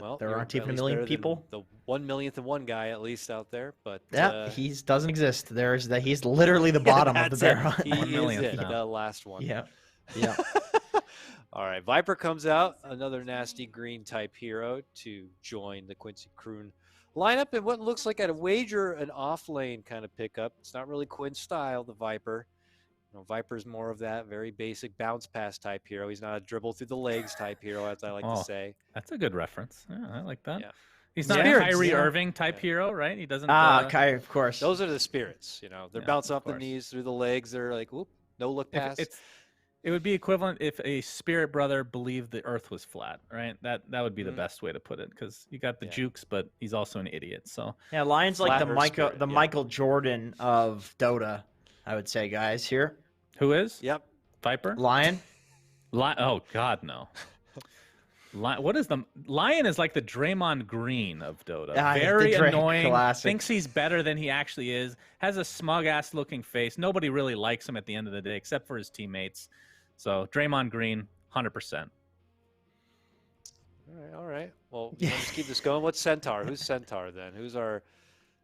Well, There you're aren't at even a least million better than people. the 1 millionth and one guy at least out there. But Yeah, he doesn't exist. He's literally the yeah, bottom of the that's it. barrel. He 1 is millionth it, now. the last one. Yeah. Yeah. All right, Viper comes out, another nasty green type hero to join the Quincy Croon lineup in what looks like at a wager an off lane kind of pickup. It's not really Quinn style, the Viper. Viper's more of that very basic bounce pass type hero. He's not a dribble through the legs type hero, as I like to say. That's a good reference. Yeah, I like that. Yeah. He's not a Kyrie Irving type hero, right? He doesn't. Kyrie, of course. Those are the spirits. They're bouncing off the knees through the legs. They're like, whoop, no look pass. It would be equivalent if a spirit brother believed the Earth was flat, right? That would be the best way to put it, because you got the jukes, but he's also an idiot. So yeah, Lion's like Flat the Michael Jordan of Dota, I would say, guys. Here, who is? Yep. Viper? Lion. Oh God, no. What is the Lion? Is like the Draymond Green of Dota. Very annoying. Classic. Thinks he's better than he actually is. Has a smug ass looking face. Nobody really likes him at the end of the day, except for his teammates. So Draymond Green, 100%. All right. Well, let's keep this going. What's Centaur? Who's Centaur then? Who's our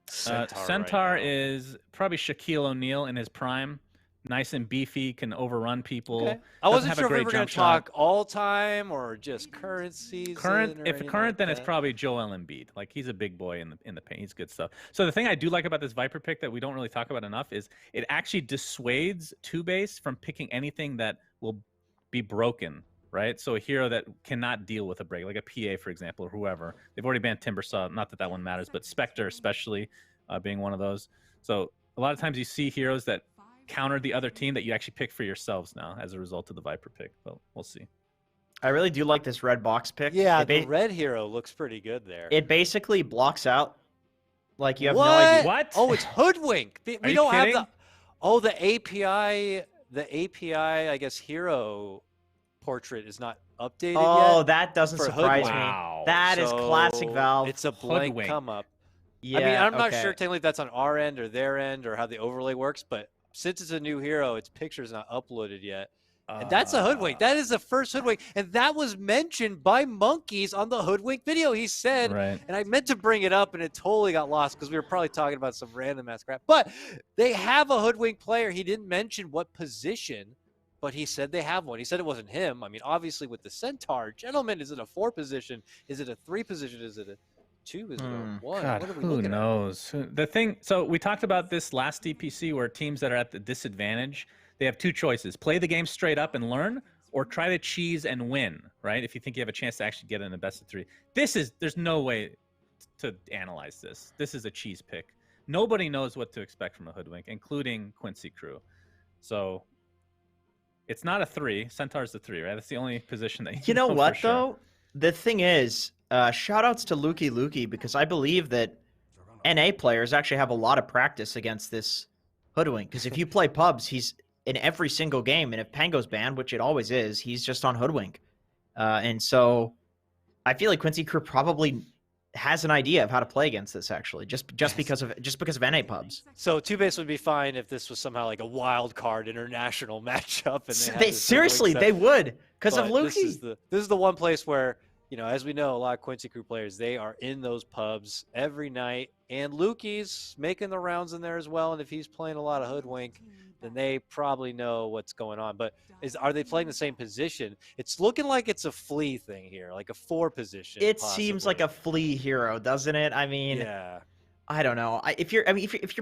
Centaur? Centaur right now? is probably Shaquille O'Neal in his prime. Nice and beefy, can overrun people. Okay. I wasn't sure if we were going to talk all time or just current season. If current, then it's probably Joel Embiid. Like, he's a big boy in the paint. He's good stuff. So the thing I do like about this Viper pick that we don't really talk about enough is it actually dissuades TOOBASED from picking anything that will be broken, right? So a hero that cannot deal with a break, like a PA, for example, or whoever. They've already banned Timbersaw. Not that that one matters, but Spectre especially being one of those. So a lot of times you see heroes that counter the other team that you actually pick for yourselves now as a result of the Viper pick. But we'll see. I really do like this red box pick. Yeah, the red hero looks pretty good there. It basically blocks out. Like, you have what? no idea. What? Oh, it's Hoodwink. We don't have the. Oh, the API. The API, I guess, hero portrait is not updated yet. Oh, that doesn't surprise me. Wow. That is classic Valve. It's a blank Hoodwink. come up. Yeah, I mean, I'm not okay. sure technically if that's on our end or their end or how the overlay works, but since it's a new hero, its picture's not uploaded yet. And that's a Hoodwink. That is the first Hoodwink. And that was mentioned by Monkeys on the Hoodwink video. He said, right. And I meant to bring it up, and it totally got lost because we were probably talking about some random ass crap. But they have a Hoodwink player. He didn't mention what position, but he said they have one. He said it wasn't him. I mean, obviously with the Centaur, gentlemen, is it a 4 position? Is it a 3 position? Is it a 2? Is it a 1? God, what are we who looking knows? The thing, so we talked about this last DPC where teams that are at the disadvantage, they have two choices: play the game straight up and learn, or try to cheese and win, right? If you think you have a chance to actually get in the best of 3. There's no way to analyze this. This is a cheese pick. Nobody knows what to expect from a Hoodwink, including Quincy Crew. So it's not a 3. Centaur's the 3, right? That's the only position that You know what, for sure. though? The thing is, shout outs to Lukey, because I believe that NA players actually have a lot of practice against this Hoodwink. Because if you play pubs, he's in every single game, and if Pango's banned, which it always is, he's just on Hoodwink. And so I feel like Quincy Crew probably has an idea of how to play against this, actually, just because of NA pubs. So TOOBASED would be fine if this was somehow like a wild card international matchup. And they would, because of Lukey. This is the one place where, as we know, a lot of Quincy Crew players, they are in those pubs every night, and Lukey's making the rounds in there as well. And if he's playing a lot of Hoodwink, then they probably know what's going on. But are they playing the same position? It's looking like it's a flea thing here, like a 4 position. It possibly. seems like a flea hero, doesn't it? I mean, yeah. I don't know. If you're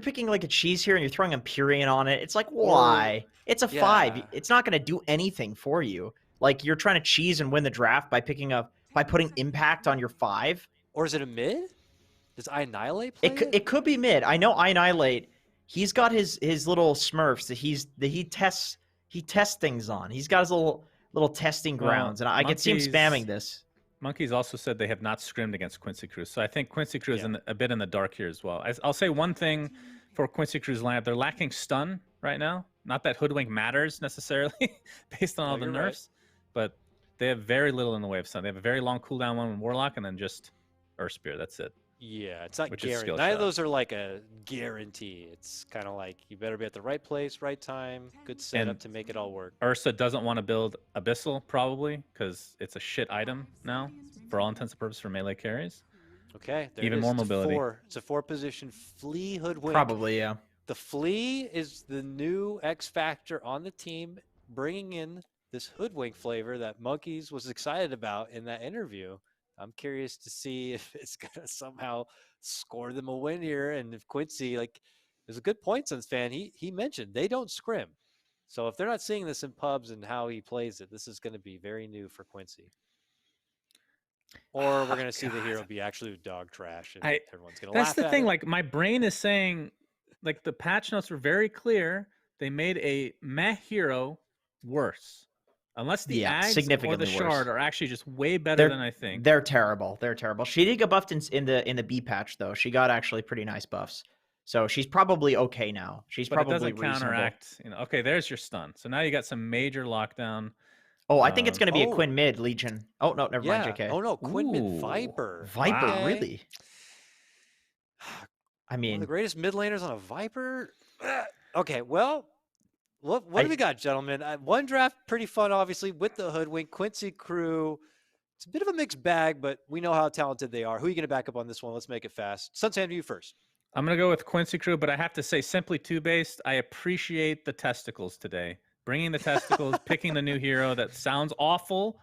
picking like a cheese here and you're throwing Empyrean on it, it's like, why? It's a 5. It's not going to do anything for you. Like, you're trying to cheese and win the draft by putting impact on your 5. Or is it a mid? Does I Annihilate play it could be mid. I know I Annihilate. He's got his little Smurfs that he tests things on. He's got his little testing grounds, and I can see him spamming this. Monkeys also said they have not scrimmed against Quincy Crew, so I think Quincy Crew is a bit in the dark here as well. I'll say one thing for Quincy Crew's lineup: they're lacking stun right now. Not that Hoodwink matters necessarily, based on all the nerfs, but they have very little in the way of stun. They have a very long cooldown one with Warlock, and then just Earth Spear. That's it. Yeah, it's not guaranteed. None of those are like a guarantee. It's kind of like you better be at the right place, right time, good setup to make it all work. Ursa doesn't want to build Abyssal, probably, because it's a shit item now for all intents and purposes for melee carries. Okay, there Even it is. more mobility. It's a 4-position flea Hoodwink. Probably, yeah. The flea is the new X factor on the team, bringing in this Hoodwink flavor that Monkeys was excited about in that interview. I'm curious to see if it's gonna somehow score them a win here, and if Quincy, like, there's a good point, Suns fan. He mentioned they don't scrim, so if they're not seeing this in pubs and how he plays it, this is going to be very new for Quincy. Or we're going to see the hero be absolute dog trash, and everyone's going to laugh That's the at thing. it. Like, my brain is saying, like, the patch notes were very clear. They made a meh hero worse. Unless the Ags or the Shard are actually just way better than I think. They're terrible. They're terrible. She did get buffed in the B patch, though. She got actually pretty nice buffs. So she's probably okay now. She's probably it doesn't reasonable. counteract. Okay, there's your stun. So now you got some major lockdown. Oh, I think it's going to be a Quinn mid Legion. Oh, no, never mind, JK. Oh, no, Quinn mid Viper. Viper, wow. Really? I mean, one of the greatest mid laners on a Viper? Okay, well, what do we got, gentlemen? One draft, pretty fun, obviously, with the Hoodwink. Quincy crew, it's a bit of a mixed bag, but we know how talented they are. Who are you going to back up on this one? Let's make it fast. Sunsan, you first. I'm going to go with Quincy crew, but I have to say, simply TOOBASED, I appreciate the testicles today. Bringing the testicles, picking the new hero. That sounds awful,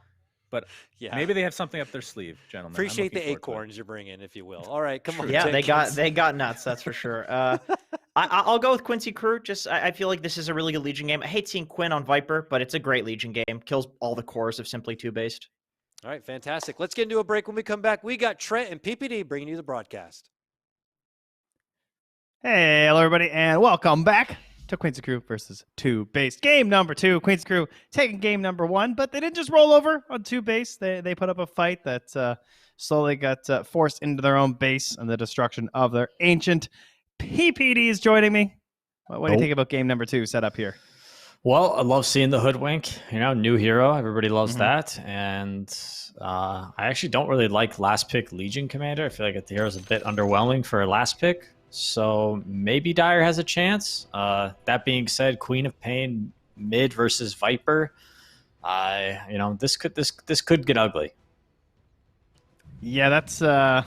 but maybe they have something up their sleeve, gentlemen. Appreciate the acorns you're bringing, if you will. All right, come on. Yeah, they got nuts, that's for sure. I'll go with Quincy crew. Just I feel like this is a really good Legion game. I hate seeing Quinn on Viper, but it's a great Legion game. Kills all the cores of simply TOOBASED. All right, fantastic. Let's get into a break. When we come back, we got Trent and PPD bringing you the broadcast. Hey, hello everybody, and welcome back to Quincy Crew versus TOOBASED. Game number 2. Quincy Crew taking game number 1, but they didn't just roll over on TOOBASED. They put up a fight that slowly got forced into their own base and the destruction of their ancient. PPD is joining me. What do you think about game number 2 set up here? Well, I love seeing the Hoodwink. New hero. Everybody loves that. And I actually don't really like last pick Legion Commander. I feel like the hero's a bit underwhelming for a last pick. So maybe Dire has a chance. That being said, Queen of Pain mid versus Viper. This could get ugly. Yeah, that's not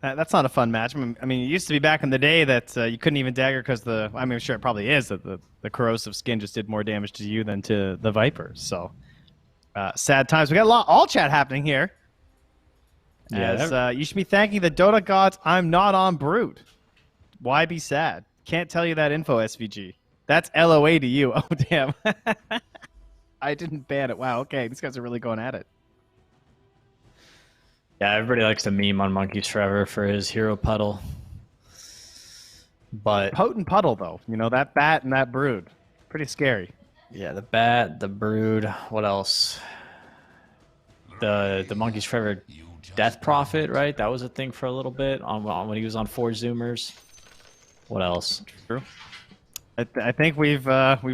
a fun match. I mean, it used to be back in the day that you couldn't even dagger because I'm sure it probably is that the corrosive skin just did more damage to you than to the Vipers. So sad times. We got a lot all chat happening here. Yeah, You should be thanking the Dota gods. I'm not on Brood. Why be sad? Can't tell you that info, SVG. That's LOA to you. Oh, damn. I didn't ban it. Wow, okay. These guys are really going at it. Yeah, everybody likes to meme on Monkeys Forever for his hero puddle. But Potent puddle, though. That bat and that Brood. Pretty scary. yeah, the bat, the Brood, what else? The Monkeys Forever Death Prophet, right? That was a thing for a little bit on when he was on 4 Zoomers. What else? True. I think we've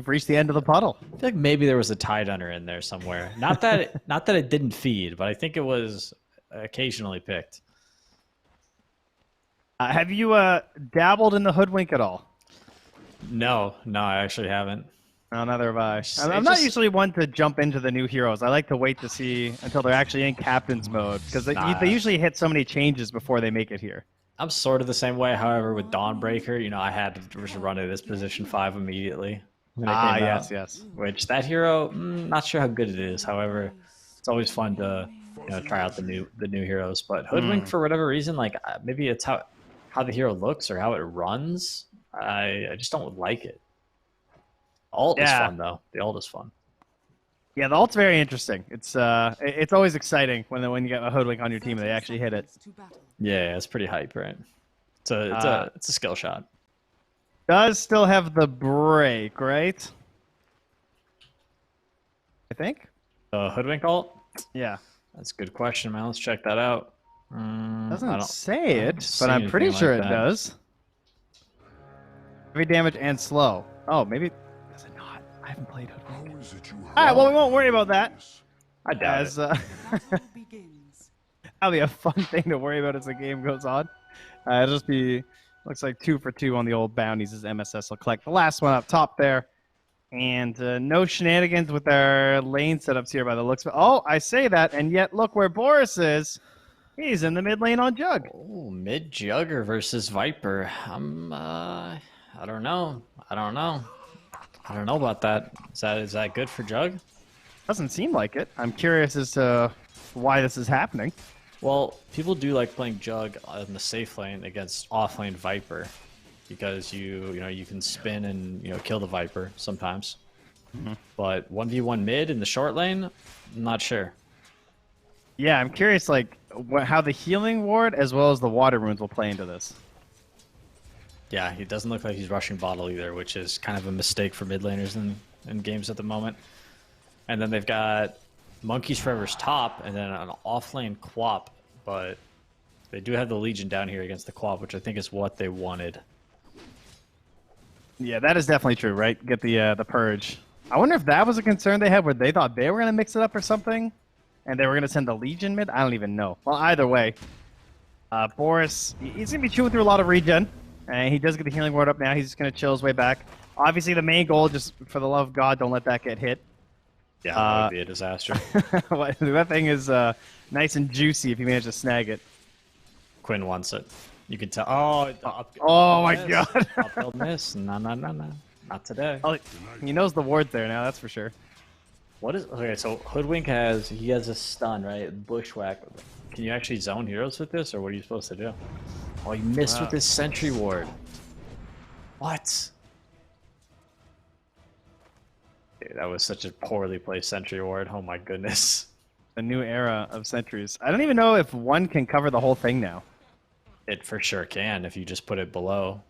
reached the end of the puddle. I feel like maybe there was a Tidehunter in there somewhere. Not that it didn't feed, but I think it was occasionally picked. Have you dabbled in the Hoodwink at all? No, I actually haven't. No, neither have I. I'm not usually one to jump into the new heroes. I like to wait to see until they're actually in captain's mode because they usually hit so many changes before they make it here. I'm sort of the same way. However, with Dawnbreaker, I had to just run to this position 5 immediately. Yes. Which that hero, not sure how good it is. However, it's always fun to try out the new heroes. But Hoodwink, for whatever reason, like maybe it's how the hero looks or how it runs. I just don't like it. Ult is fun though. The ult is fun. Yeah, the ult's very interesting. It's always exciting when you get a Hoodwink on your team and they actually hit it. Yeah, it's pretty hype, right? It's a skill shot. Does still have the break, right? I think. Hoodwink ult? Yeah. That's a good question, man. Let's check that out. Doesn't say it, but I'm pretty sure it does. Heavy damage and slow. Oh, maybe does it not? I haven't played Hoodwink. All right, well, we won't worry about that. I doubt it. That'll be a fun thing to worry about as the game goes on. It'll just be, looks like 2 for 2 on the old bounties as MSS will collect the last one up top there. And no shenanigans with our lane setups here by the looks of it. Oh, I say that, and yet look where Boris is. He's in the mid lane on Jug. Oh, mid Jugger versus Viper. I don't know. I don't know about that. Is that good for Jug? Doesn't seem like it. I'm curious as to why this is happening. Well, people do like playing Jug in the safe lane against offlane Viper because you can spin and kill the Viper sometimes. But 1v1 mid in the short lane, I'm not sure. Yeah, I'm curious like how the healing ward as well as the water runes will play into this. Yeah, it doesn't look like he's rushing bottle either, which is kind of a mistake for mid laners in games at the moment. And then they've got Monkeys Forever's top, and then an offlane Quap, but they do have the Legion down here against the Quap, which I think is what they wanted. Yeah, that is definitely true, right? Get the purge. I wonder if that was a concern they had where they thought they were going to mix it up or something, and they were going to send the Legion mid? I don't even know. Well, either way, Boris, he's going to be chewing through a lot of regen, and he does get the healing ward up now. He's just going to chill his way back. Obviously, the main goal, just for the love of God, don't let that get hit. Yeah, that would be a disaster. That thing is nice and juicy if you manage to snag it. Quinn wants it. You can tell. Oh, Oh my miss. God. Uphill miss. No. Not today. Oh, he knows the ward there now, that's for sure. What is... Okay, so Hoodwink has a stun, right? Bushwhack. Can you actually zone heroes with this, or what are you supposed to do? Oh, you missed with this sentry ward. What? Dude, that was such a poorly placed sentry ward. Oh my goodness. A new era of sentries. I don't even know if one can cover the whole thing now. It for sure can if you just put it below,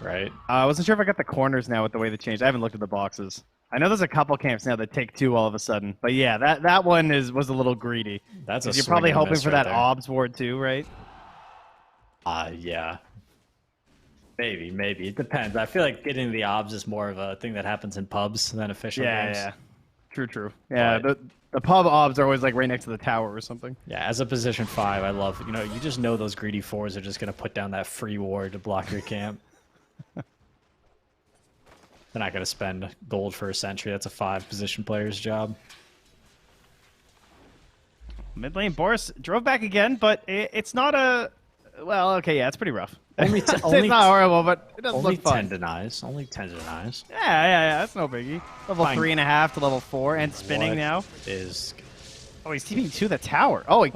right? I wasn't sure if I got the corners now with the way they changed. I haven't looked at the boxes. I know there's a couple camps now that take two all of a sudden, but yeah, that one was a little greedy. That's a You're probably swing and a hoping miss for right that there. OBS ward too, right? Yeah. Maybe. It depends. I feel like getting the obs is more of a thing that happens in pubs than official games. Yeah. True. Yeah, But- the pub OBS are always like right next to the tower or something. Yeah, as a position 5, I love, you just know those greedy 4s are just going to put down that free ward to block your camp. They're not going to spend gold for a sentry. That's a 5 position player's job. Mid lane, Boris drove back again, but it's not a... Well, okay, yeah, it's pretty rough. Only it's not horrible, but it doesn't only look fun. 10 denies. Only 10 denies. Yeah, that's no biggie. Level Fine. 3.5 to level 4 and spinning What now. is... Oh, he's TPing to the tower. Oh,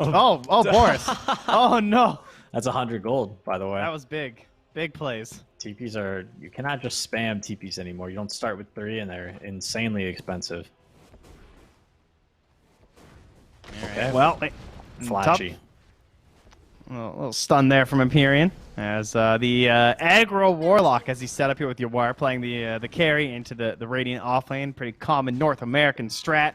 Boris. Oh, no. That's 100 gold, by the way. That was big. Big plays. TPs are... You cannot just spam TPs anymore. You don't start with 3 and they're insanely expensive. Okay. Well, Flashy. A little stun there from Empyrean as the aggro Warlock as he's set up here with your wire playing the carry into the Radiant offlane. Pretty common North American strat.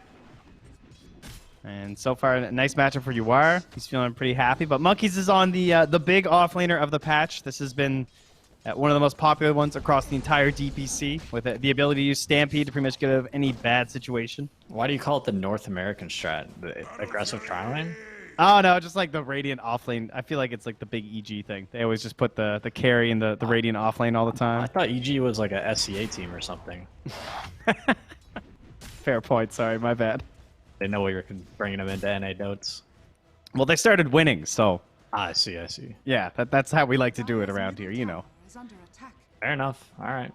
And so far, a nice matchup for Uwire. He's feeling pretty happy. But Monkeys is on the big offlaner of the patch. This has been one of the most popular ones across the entire DPC with the ability to use Stampede to pretty much get out of any bad situation. Why do you call it the North American strat? The aggressive tri-lane? Oh, no, just like the Radiant offlane. I feel like it's like the big EG thing. They always just put the carry in the Radiant offlane all the I time. thought EG was like a SCA team or something. Fair point. Sorry, my bad. They know we were bringing them into NA notes. Well, they started winning, so I see. yeah, that's how we like to do it around here, you know. Fair enough. All right.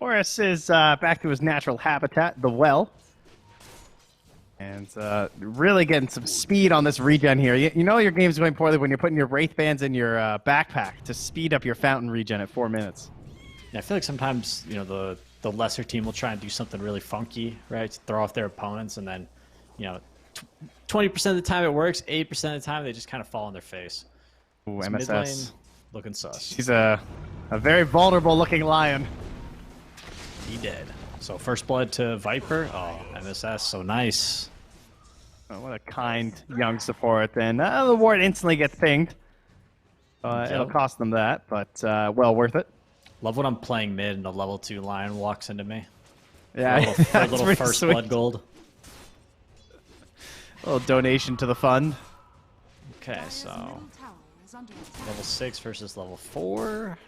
Boris is back to his natural habitat, the well. And really getting some speed on this regen here. You know your game's going poorly when you're putting your Wraith Bands in your backpack to speed up your fountain regen at 4 minutes. Yeah, I feel like sometimes, the lesser team will try and do something really funky, right? To throw off their opponents, and then, 20% of the time it works, 80% of the time they just kind of fall on their face. Ooh, This MSS. mid lane, looking sus. He's a very vulnerable looking lion. He did. So first blood to Viper. Oh, MSS, so nice. Oh, what a kind young support. And the ward instantly gets pinged. It'll cost them that, but well worth it. Love when I'm playing mid and a level 2 lion walks into me. Yeah, A little, that's little pretty first sweet. blood gold. A little donation to the fund. Okay, so level 6 versus level 4.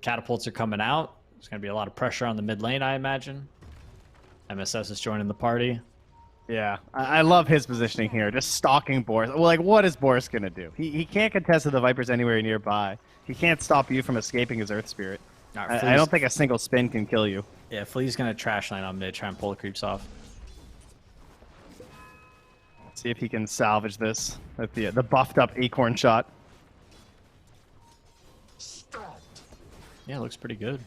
Catapults are coming out. There's going to be a lot of pressure on the mid lane, I imagine. MSS is joining the party. Yeah, I love his positioning here, just stalking Boris. Well, like, what is Boris going to do? He can't contest with the Vipers anywhere nearby. He can't stop you from escaping his Earth Spirit. Right, I don't think a single spin can kill you. Yeah, Flea's going to trash lane on mid, try and pull the creeps off. See if he can salvage this with the buffed up Acorn shot. Yeah, it looks pretty good.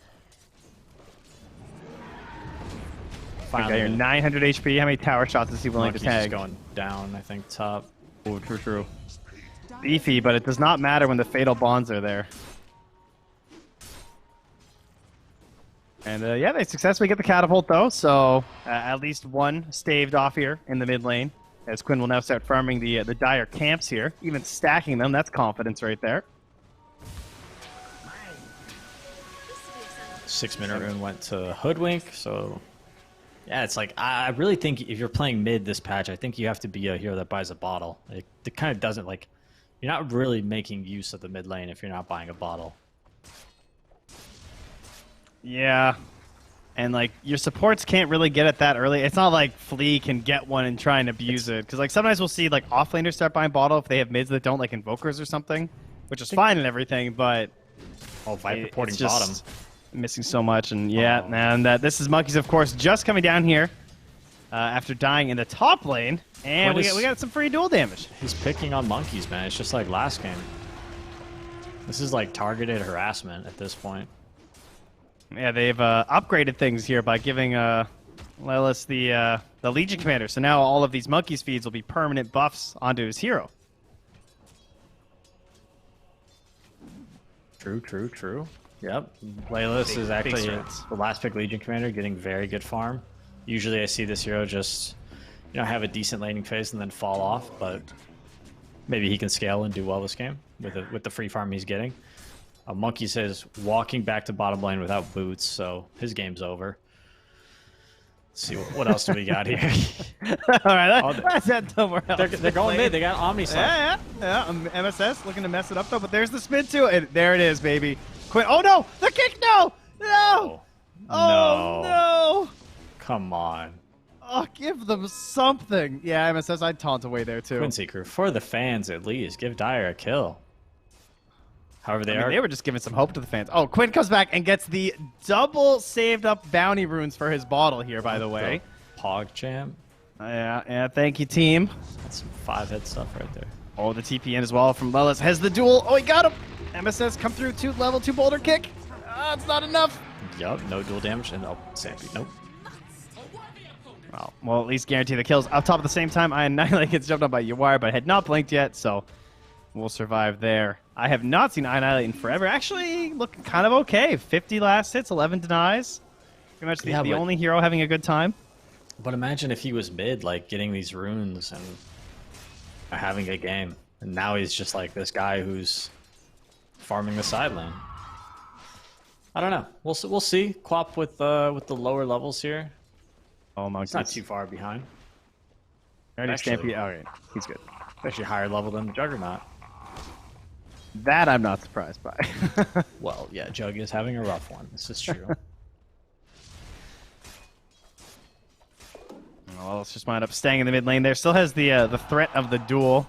You got your 900 HP. How many tower shots is he willing to tag? Going down, I think, top. Oh, true. Beefy, but it does not matter when the fatal bonds are there. And yeah, they successfully get the catapult though, so at least one staved off here in the mid lane. As Quinn will now start farming the dire camps here, even stacking them. That's confidence right there. 6-minute rune went to Hoodwink, so yeah, it's like I really think if you're playing mid this patch, I think you have to be a hero that buys a bottle. It kind of doesn't, like, you're not really making use of the mid lane if you're not buying a bottle. Yeah. And, like, your supports can't really get it that early. It's not like Flea can get one and try and abuse it. Because, like, sometimes we'll see, like, offlaners start buying bottle if they have mids that don't, like, invokers or something. Which is fine and everything, but... Oh, Viper porting just bottom. Missing so much. And, yeah, and this is Monkeys, of course, just coming down here after dying in the top lane. And we got some free duel damage. He's picking on Monkeys, man. It's just like last game. This is, like, targeted harassment at this point. Yeah, they've upgraded things here by giving Lelis the Legion Commander. So now all of these Monkeys feeds will be permanent buffs onto his hero. True. Yep. Lelis is actually the last pick Legion Commander, getting very good farm. Usually I see this hero just, have a decent laning phase and then fall off, but maybe he can scale and do well this game with the free farm he's getting. Monkey says walking back to bottom lane without boots, so his game's over. Let's see what else do we got here. All right, that's that somewhere else. They're going mid. They got Omni Slash. Yeah. MSS looking to mess it up though, but there's the spin too. And there it is, baby. Quinn. Oh no, the kick! No. Oh no. Come on. Oh, give them something. Yeah, MSS, I'd taunt away there too. Quincy crew, for the fans at least, give Dire a kill. However, they were just giving some hope to the fans. Oh, Quinn comes back and gets the double saved up bounty runes for his bottle here, by the way. Pog champ. Yeah, thank you, team. That's some 5-hit stuff right there. Oh, the TP in as well from Lelis. Has the duel. Oh, he got him. MSS come through to level 2 boulder kick. It's not enough. Yup, no dual damage. And Sampy, nope. Well, at least guarantee the kills. Up top at the same time, Annihilate gets jumped on by Yawar, but had not blinked yet, so we'll survive there. I have not seen Annihilate in forever. Actually, looking kind of okay. 50 last hits, 11 denies. Pretty much the only hero having a good time. But imagine if he was mid, like, getting these runes and having a game. And now he's just like this guy who's farming the side lane. I don't know. We'll see. Quap with the lower levels here. Oh my god. He's not too far behind. Actually, okay, he's good. Actually higher level than the Juggernaut. That I'm not surprised by. Well, yeah, Jug is having a rough one. This is true. Well, let's just wind up staying in the mid lane there. Still has the threat of the duel.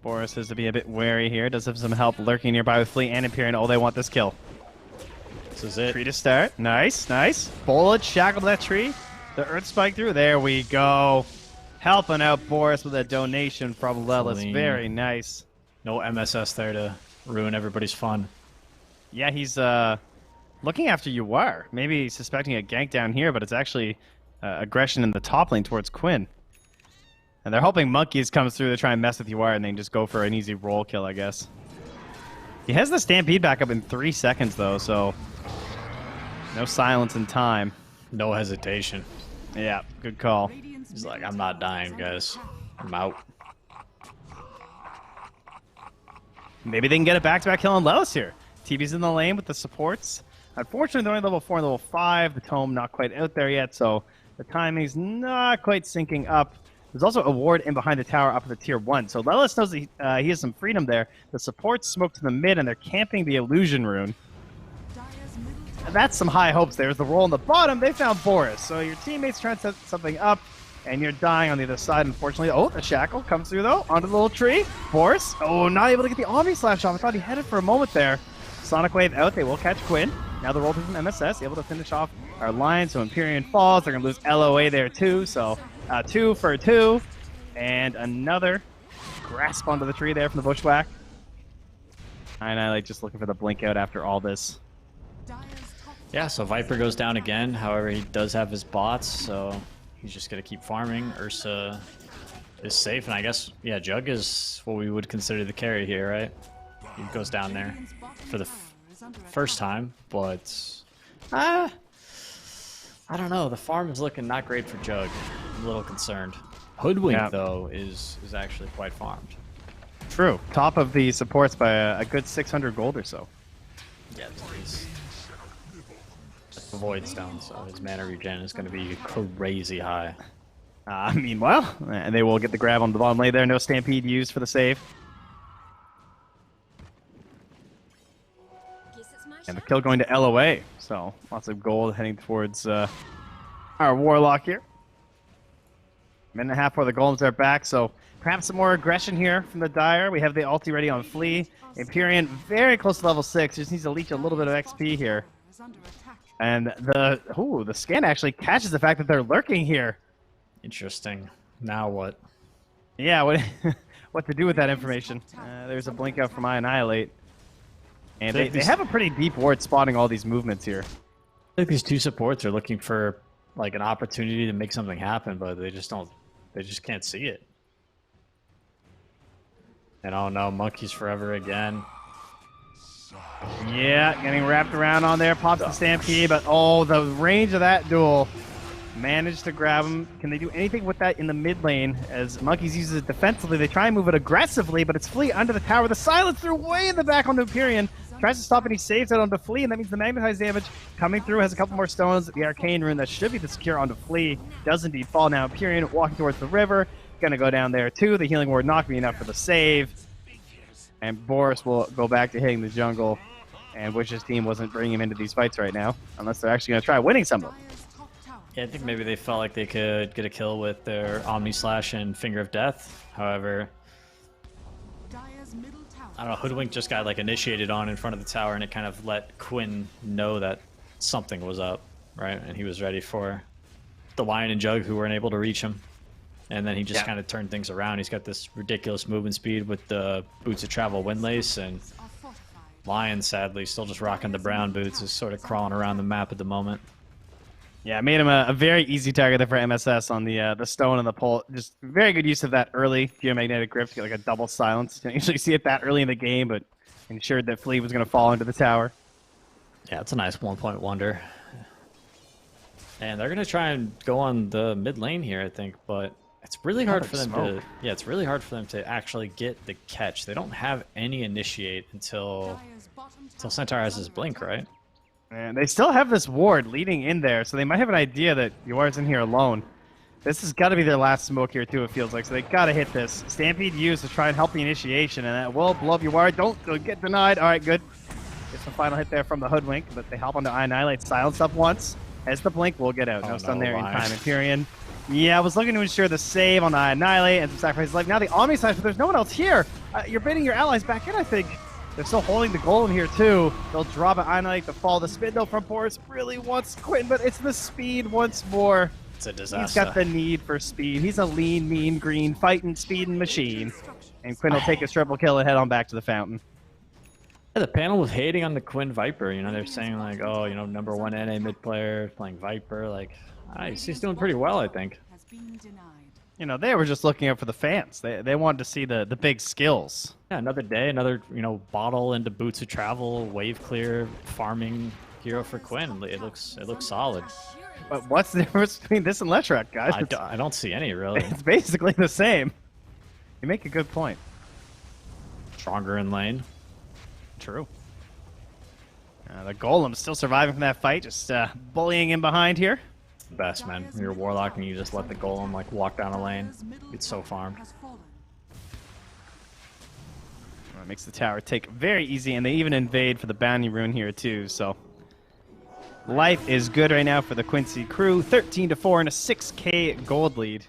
Boris has to be a bit wary here. Does have some help lurking nearby with Fleet and Imperial. Oh, they want this kill. This is it. Tree to start. Nice. Bullet shackled that tree. The Earth Spike through. There we go. Helping out Boris with a donation from Lelis. Clean. Very nice. No MSS there to ruin everybody's fun. Yeah, he's looking after Yawar. Maybe suspecting a gank down here, but it's actually aggression in the top lane towards Quinn. And they're hoping Monkeys comes through to try and mess with Yawar and then just go for an easy roll kill, I guess. He has the Stampede back up in 3 seconds, though, so no silence in time. No hesitation. Yeah, good call. He's like, I'm not dying, guys. I'm out. Maybe they can get a back-to-back kill on Lelis here. TB's in the lane with the supports. Unfortunately, they're only level 4 and level 5. The tome not quite out there yet, so the timing's not quite syncing up. There's also a ward in behind the tower up at the tier 1. So Lelis knows that he has some freedom there. The supports smoke to the mid, and they're camping the illusion rune. that's some high hopes. There's the roll on the bottom. They found Boris. So your teammates trying to set something up, and you're dying on the other side, unfortunately. Oh, the shackle comes through, though, onto the little tree. Boris, oh, not able to get the Omni Slash off. I thought he had it for a moment there. Sonic Wave out. They will catch Quinn. Now the roll through from MSS, able to finish off our line. So Empyrean falls. They're going to lose LOA there, too. So 2 for 2. And another grasp onto the tree there from the Bushwhack. Annihilate just looking for the blink out after all this. Yeah, so Viper goes down again. However, he does have his bots, so he's just going to keep farming. Ursa is safe, and I guess, yeah, Jug is what we would consider the carry here, right? He goes down there for the first time, but I don't know. The farm is looking not great for Jug. I'm a little concerned. Hoodwink, though, is actually quite farmed. True. Top of the supports by a good 600 gold or so. Yeah, he's Void Stone, so his mana regen is going to be crazy high. Meanwhile, and they will get the grab on the bottom lane there. No Stampede used for the save. And the kill going to LOA. So lots of gold heading towards our Warlock here. Minute and a half before the Golems are back, so perhaps some more aggression here from the Dire. We have the ulti ready on Flea. Empyrean very close to level 6. Just needs to leech a little bit of XP here. And the scan actually catches the fact that they're lurking here. Interesting. Now what? Yeah, what to do with that information? There's a blink out from Annihilate. And they have a pretty deep ward spotting all these movements here. I think these two supports are looking for like an opportunity to make something happen, but they just can't see it. And oh no, Monkeys Forever again. Yeah, getting wrapped around on there. Pops the Stampede, but oh, the range of that duel. Managed to grab him. Can they do anything with that in the mid lane? As Monkeys uses it defensively, they try and move it aggressively, but it's Flea under the tower. The silence through way in the back onto Empyrean. Tries to stop and he saves it onto Flea, and that means the magnetized damage coming through has a couple more stones. The Arcane Rune that should be the secure onto Flea does indeed fall now. Empyrean walking towards the river. Gonna go down there too. The Healing Ward not being enough for the save. And Boris will go back to hitting the jungle. And Wish's team wasn't bringing him into these fights right now, unless they're actually going to try winning some of them. Yeah, I think maybe they felt like they could get a kill with their Omni Slash and Finger of Death. However, I don't know, Hoodwink just got like initiated on in front of the tower, and it kind of let Quinn know that something was up, right? And he was ready for the Lion and Jug, who weren't able to reach him. And then he just kind of turned things around. He's got this ridiculous movement speed with the Boots of Travel Windlace, and Lion, sadly, still just rocking the brown boots, is sort of crawling around the map at the moment. Yeah, it made him a very easy target there for MSS on the stone and the pole. Just very good use of that early geomagnetic grip to get like a double silence. You don't usually see it that early in the game, but ensured that Flea was going to fall into the tower. Yeah, it's a nice 1-point wonder. And they're going to try and go on the mid lane here, I think, but it's really hard for them to... Yeah, it's really hard for them to actually get the catch. They don't have any initiate until Centaur has his blink, right? And they still have this ward leading in there, so they might have an idea that Yuar's in here alone. This has got to be their last smoke here, too, it feels like, so they got to hit this. Stampede used to try and help the initiation, and that will blow up Yuar. Don't get denied. All right, good. Gets the final hit there from the Hoodwink, but they hop onto Annihilate, silence up once. As the blink will get out. No stun there in time. Empyrean. Yeah, I was looking to ensure the save on the Annihilate and some sacrifices. Like now the Omni Slash, but there's no one else here. You're baiting your allies back in, I think. They're still holding the golem here, too. They'll drop an Annihilate to fall. The spin, though, from Boris really wants Quinn, but it's the speed once more. It's a disaster. He's got the need for speed. He's a lean, mean, green, fighting, speeding machine. And Quinn will take his triple kill and head on back to the fountain. Yeah, the panel was hating on the Quinn Viper. You know, they're saying, like, oh, you know, #1 NA mid player playing Viper. Like, he's doing pretty well, I think. You know, they were just looking out for the fans. They wanted to see the big skills. Yeah, another day, another, you know, bottle into Boots of Travel, wave clear, farming hero for Quinn. It looks solid. But what's the difference between this and Leshrac, guys? I don't see any, really. It's basically the same. You make a good point. Stronger in lane. True. The Golem's still surviving from that fight, just bullying in behind here. Best, man. When you're Warlock and you just let the Golem like walk down a lane. It's so farmed. It makes the tower take very easy, and they even invade for the bounty rune here too. So Life is good right now for the Quincy crew. 13-4 and a 6K gold lead.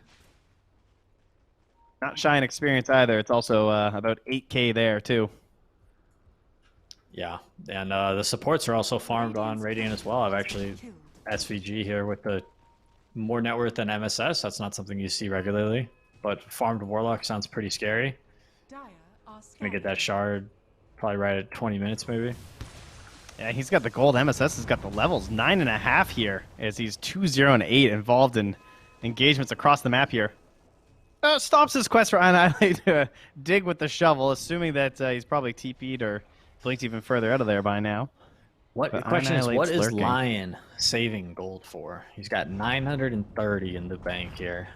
Not shy in experience either. It's also about 8K there too. Yeah, and the supports are also farmed on Radiant as well. I've actually SVG here with the more net worth than MSS. That's not something you see regularly, but farmed Warlock sounds pretty scary. Gonna get that shard probably right at 20 minutes maybe. Yeah, he's got the gold. MSS has got the levels 9.5 here as he's 2-0 and 8 involved in engagements across the map here. Stops his quest for Annihilate to dig with the shovel, assuming that he's probably TP'd or blinked even further out of there by now. The question is, what is Lion saving gold for? He's got 930 in the bank here.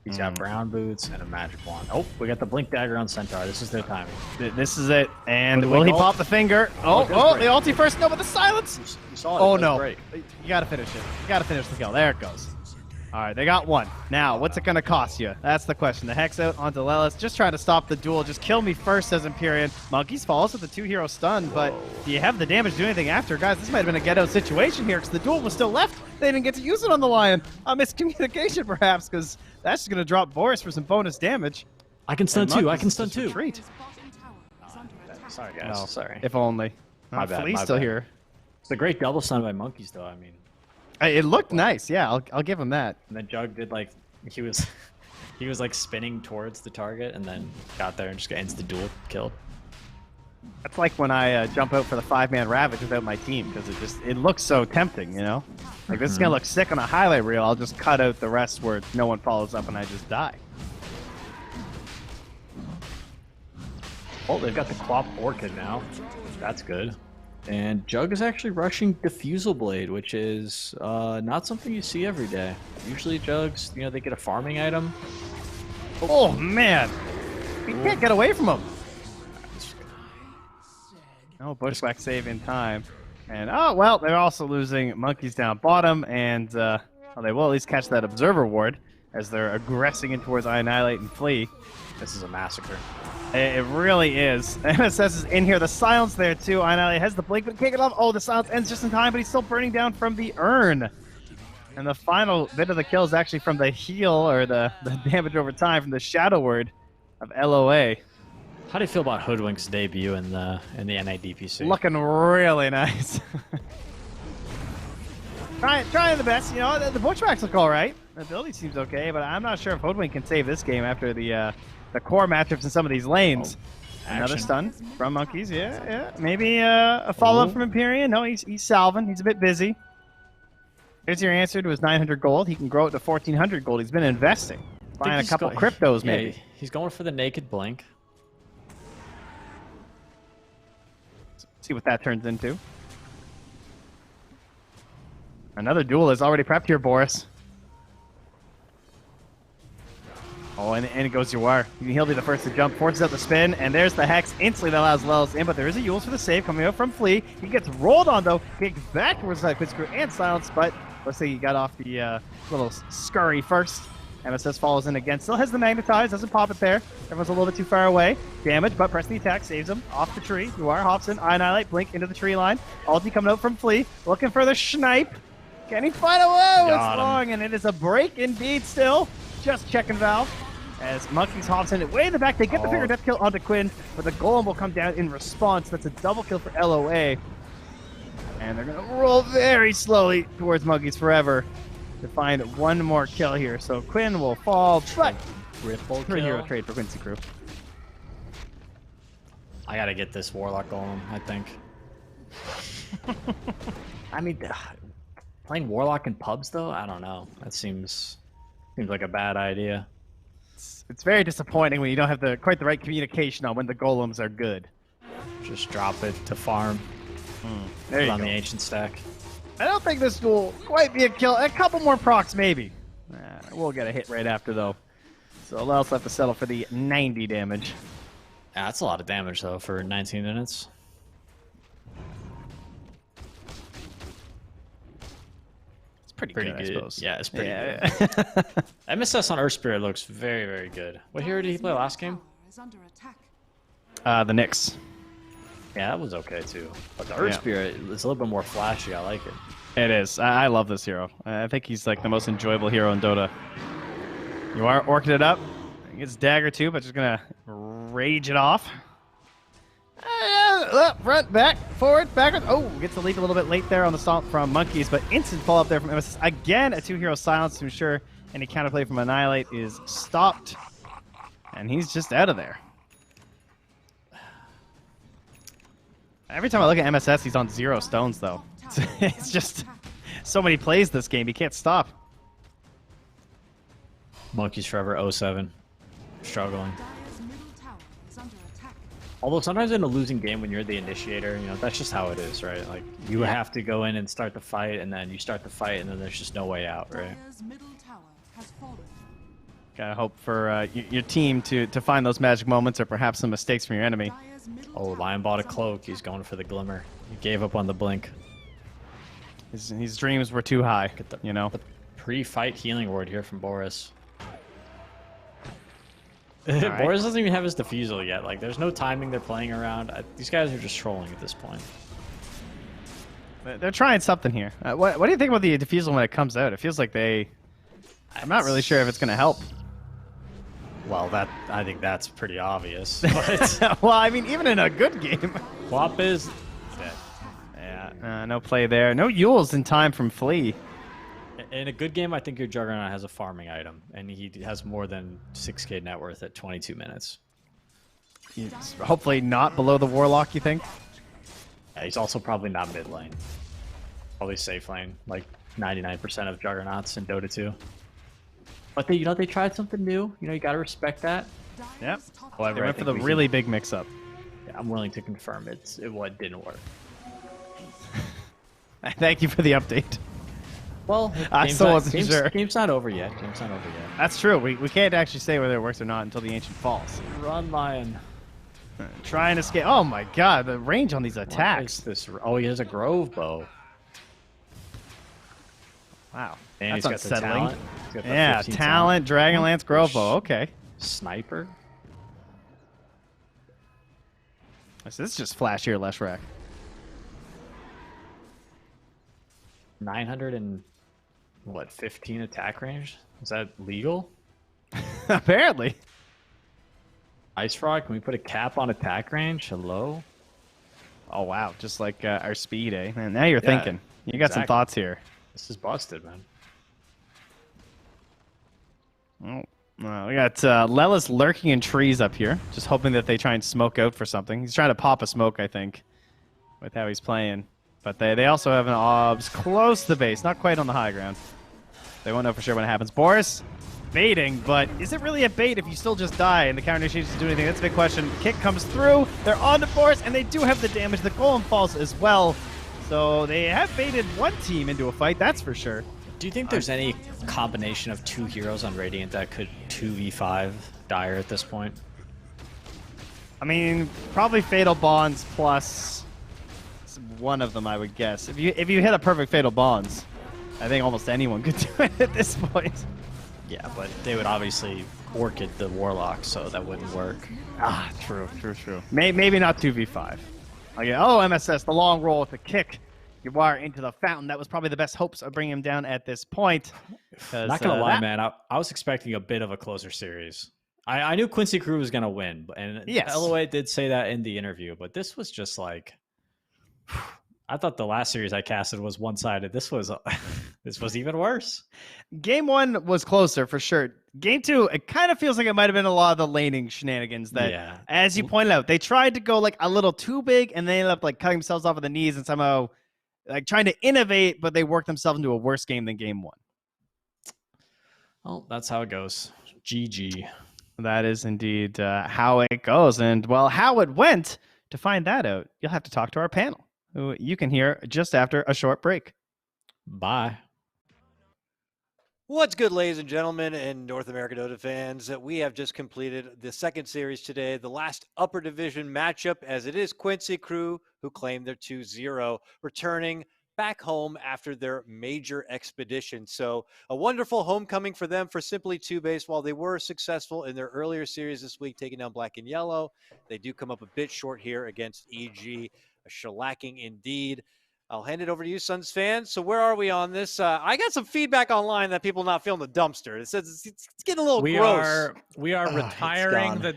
He's got brown boots and a magic wand. Oh, we got the blink dagger on Centaur. This is their timing. This is it. And will he pop the finger? Oh, the ulti first. No, but the silence. You saw it. Oh, no. You got to finish it. You got to finish the kill. There it goes. All right, they got one. Now, what's it going to cost you? That's the question. The Hex out onto Lelis. Just trying to stop the duel. Just kill me first, says Empyrean. Monkeys falls with the 2-hero stun, but do you have the damage to do anything after? Guys, this might have been a get-out situation here because the duel was still left. They didn't get to use it on the Lion. A miscommunication, perhaps, because that's just going to drop Boris for some bonus damage. I can stun too. I can stun too. Retreat. Sorry, guys. No, sorry. If only. My bad. Flea's still here. It's a great double stun by Monkeys, though. I mean, it looked nice. Yeah, I'll give him that. and then Jug did like he was like spinning towards the target and then got there and just got insta duel killed. That's like when I jump out for the 5-man Ravage without my team because it looks so tempting, you know? Like this is gonna look sick on a highlight reel. I'll just cut out the rest where no one follows up and I just die. Oh, they've got the Quap Orchid now. That's good. And Jug is actually rushing Diffusal Blade, which is not something you see every day. Usually Jugs, you know, they get a farming item. Oh, man. You can't get away from him. No Bushwhack save in time. And, oh, well, they're also losing Monkeys down bottom. And well, they will at least catch that Observer Ward as they're aggressing in towards Annihilate and Flee. This is a massacre. It really is. MSS is in here. The silence there, too. Annihilate has the blink, but can't get off. Oh, the silence ends just in time, but he's still burning down from the urn. And the final bit of the kill is actually from the heal, or the damage over time from the Shadow Word of LOA. How do you feel about Hoodwink's debut in the NA DPC? Looking really nice. Trying the best. You know, the Bushwhacks look all right. The ability seems okay, but I'm not sure if Hoodwink can save this game after the core matchups in some of these lanes. Oh, another stun from Monkeys. Yeah. Maybe a follow-up from Empyrean. No, he's salving. He's a bit busy. Here's your answer to his 900 gold. He can grow it to 1,400 gold. He's been investing. Buying a couple cryptos, maybe. Yeah, he's going for the naked blink. See what that turns into. Another duel is already prepped here, Boris. Oh, and it goes Yuar. He'll be the first to jump, forces out the spin, and there's the Hex. Instantly that allows Lelis in, but there is a Yules for the save coming out from Flea. He gets rolled on, though, kicks back towards that Quincy crew and silence, but let's say he got off the little scurry first. MSS follows in again. Still has the Magnetize, doesn't pop it there. Everyone's a little bit too far away. Damage, but pressing the attack saves him. Off the tree. Yuar hops in, Annihilate, blink into the tree line. Ulti coming out from Flea, looking for the Snipe. Can he find a whoa? It's long, and it is a break indeed still. Just checking Valve. As Monkeys hops in way in the back, they get the bigger death kill onto Quinn, but the Golem will come down in response. That's a double kill for LOA. And they're going to roll very slowly towards Monkeys forever to find one more kill here. So Quinn will fall, but 3-hero trade for Quincy crew. I got to get this Warlock Golem, I think. I mean, playing Warlock in pubs, though? I don't know. That seems like a bad idea. It's very disappointing when you don't have quite the right communication on when the golems are good. Just drop it to farm. There you go. On the ancient stack. I don't think this will quite be a kill. A couple more procs, maybe. We'll get a hit right after, though. So Lelis will have to settle for the 90 damage. Yeah, that's a lot of damage, though, for 19 minutes. Pretty good, I suppose. Yeah, it's pretty good. MSS on Earth Spirit looks very, very good. What hero did he play last game? The Nyx. Yeah, that was okay too. But the Earth Yeah. Spirit, it's a little bit more flashy. I like it. It is. I love this hero. I think he's like the most enjoyable hero in Dota. You are orking it up. He gets dagger too, but just gonna rage it off. Front, back, forward, backward. Oh, gets the leap a little bit late there on the stomp from Monkeys, but instant fall up there from MSS. Again, a 2-hero silence to ensure any counterplay from Annihilate is stopped. And he's just out of there. Every time I look at MSS, he's on 0 stones, though. It's just so many plays this game. He can't stop. Monkeys Forever 07. Struggling. Although sometimes in a losing game when you're the initiator, you know, that's just how it is, right? Like, you have to go in and start the fight, and then you start the fight, and then there's just no way out, right? Gotta hope for your team to find those magic moments or perhaps some mistakes from your enemy. Oh, Lion bought a cloak. He's going for the glimmer. He gave up on the blink. His dreams were too high, you know? The pre-fight healing word here from Boris. Right. Boris doesn't even have his defusal yet. Like, there's no timing. They're playing around. These guys are just trolling at this point. They're trying something here. What do you think about the defusal when it comes out? It feels like I'm not really sure if it's going to help. Well, I think that's pretty obvious. But Well, I mean, even in a good game. Whop is dead. Yeah, no play there. No Yules in time from Flea. In a good game, I think your Juggernaut has a farming item, and he has more than 6k net worth at 22 minutes. He's hopefully not below the Warlock, you think? Yeah, he's also probably not mid lane. Probably safe lane, like 99% of Juggernauts in Dota 2. But they tried something new. You know, you gotta respect that. Yep. However, They I went for think the we really can- big mix-up. Yeah, I'm willing to confirm it didn't work. Thank you for the update. Well, I still wasn't sure. Game's not over yet. Game's not over yet. That's true. We can't actually say whether it works or not until the Ancient falls. Run, Lion. Try and escape. Oh my god, the range on these What is attacks. this? Oh, he has a Grove Bow. Wow. And That's he's got the unsettling. talent. He's got the Yeah, 15 talent, Dragonlance, Grove Bow. Okay. Sniper. This is just flashier, less rack. 15 attack range? Is that legal? Apparently. Ice Frog, can we put a cap on attack range? Hello? Oh wow, just like our speed, eh? Man, now you're Yeah, thinking. You got some exactly. thoughts here. This is busted, man. Oh, we got Lelis lurking in trees up here, just hoping that they try and smoke out for something. He's trying to pop a smoke, I think, with how he's playing. But they also have an obs close to the base, not quite on the high ground. They won't know for sure when it happens. Boris baiting, but is it really a bait if you still just die and the counter initiates to do anything? That's a big question. Kick comes through. They're on to Boris, and they do have the damage. The Golem falls as well. So they have baited one team into a fight, that's for sure. Do you think there's any combination of two heroes on Radiant that could 2v5 Dire at this point? I mean, probably Fatal Bonds plus one of them, I would guess. If you hit a perfect Fatal Bonds, I think almost anyone could do it at this point. Yeah, but they would obviously Orchid the Warlock, so that wouldn't work. Ah, true. Maybe not 2v5. Okay, oh, MSS, the long roll with the kick. You wire into the fountain. That was probably the best hopes of bringing him down at this point. Not gonna lie, man, I was expecting a bit of a closer series. I knew Quincy Crew was gonna win, and Yes. LOA did say that in the interview, but this was just like, I thought the last series I casted was one-sided. This was even worse. Game 1 was closer for sure. Game 2, it kind of feels like it might have been a lot of the laning shenanigans that, Yeah. as you pointed out, they tried to go like a little too big and they ended up like cutting themselves off at the knees and somehow like trying to innovate, but they worked themselves into a worse game than Game 1. Well, that's how it goes. GG. That is indeed how it goes. And well, how it went, to find that out, you'll have to talk to our panel, who you can hear just after a short break. Bye. What's good, ladies and gentlemen, and North America Dota fans? We have just completed the second series today, the last upper division matchup, as it is Quincy Crew who claimed their 2-0, returning back home after their major expedition. So a wonderful homecoming for them for Simply Two-Base. While they were successful in their earlier series this week, taking down Black and Yellow, they do come up a bit short here against EG. A shellacking indeed. I'll hand it over to you, Suns fans. So where are we on this? I got some feedback online that people not feeling the dumpster. It says it's getting a little gross. We are retiring the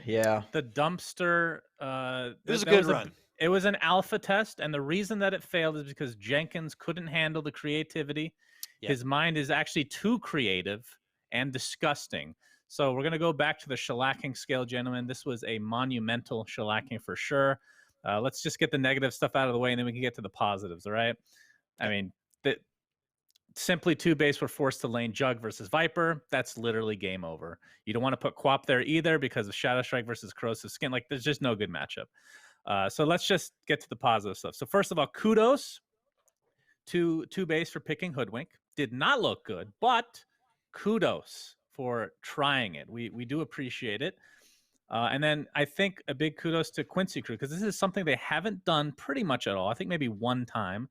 the dumpster. It was a good run. It was an alpha test, and the reason that it failed is because Jenkins couldn't handle the creativity. Yeah. His mind is actually too creative and disgusting. So we're going to go back to the shellacking scale, gentlemen. This was a monumental shellacking for sure. Let's just get the negative stuff out of the way, and then we can get to the positives, all right? I mean, Simply Two-Base were forced to lane Jug versus Viper. That's literally game over. You don't want to put Quap there either because of Shadow Strike versus Corrosive Skin. Like, there's just no good matchup. So let's just get to the positive stuff. So first of all, kudos to Two-Base for picking Hoodwink. Did not look good, but kudos for trying it. We do appreciate it. And then I think a big kudos to Quincy Crew, because this is something they haven't done pretty much at all. I think maybe one time.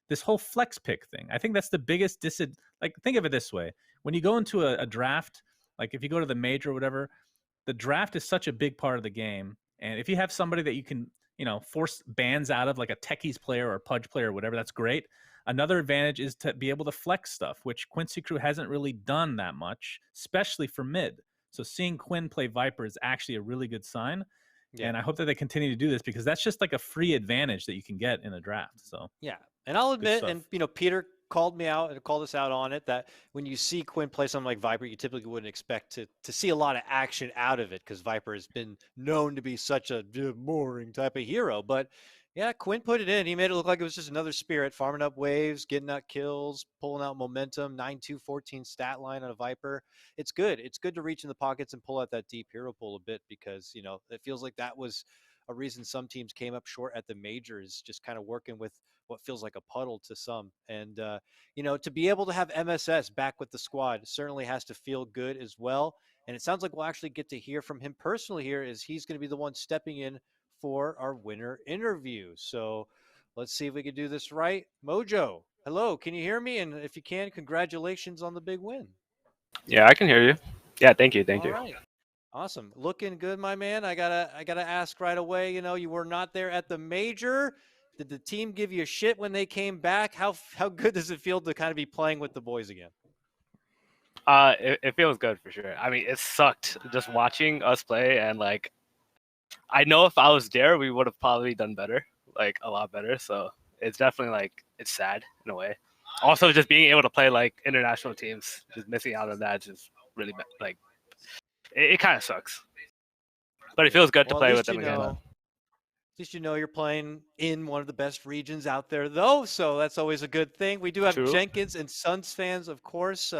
This whole flex pick thing. I think that's the biggest like, think of it this way. When you go into a draft, like if you go to the major or whatever, the draft is such a big part of the game. And if you have somebody that you can, force bans out of, like a Techies player or a Pudge player or whatever, that's great. Another advantage is to be able to flex stuff, which Quincy Crew hasn't really done that much, especially for mid. So seeing Quinn play Viper is actually a really good sign. Yeah. And I hope that they continue to do this, because that's just like a free advantage that you can get in a draft. So yeah. And I'll admit, and Peter called me out and called us out on it, that when you see Quinn play something like Viper, you typically wouldn't expect to see a lot of action out of it, because Viper has been known to be such a boring type of hero. But yeah, Quinn put it in. He made it look like it was just another Spirit, farming up waves, getting out kills, pulling out momentum, 9-2, 14 stat line on a Viper. It's good. It's good to reach in the pockets and pull out that deep hero pool a bit, because, it feels like that was a reason some teams came up short at the majors, just kind of working with what feels like a puddle to some. And, to be able to have MSS back with the squad certainly has to feel good as well. And it sounds like we'll actually get to hear from him personally here, as he's going to be the one stepping in for our winner interview. So let's see if we can do this right. Mojo, hello, can you hear me? And if you can, congratulations on the big win. Yeah, I can hear you. Yeah, thank you. All right. Awesome. Looking good, my man. I gotta ask right away, you were not there at the major. Did the team give you shit when they came back? How good does it feel to kind of be playing with the boys again? It feels good for sure. I mean, it sucked just watching us play, and like, I know if I was there, we would have probably done better, like a lot better. So it's definitely like, it's sad in a way. Also, just being able to play like international teams, just missing out on that, just really bad. Like, it kind of sucks, but it feels good to play with them again. At least you're playing in one of the best regions out there, though, so that's always a good thing. We do have Jenkins and Suns fans, of course,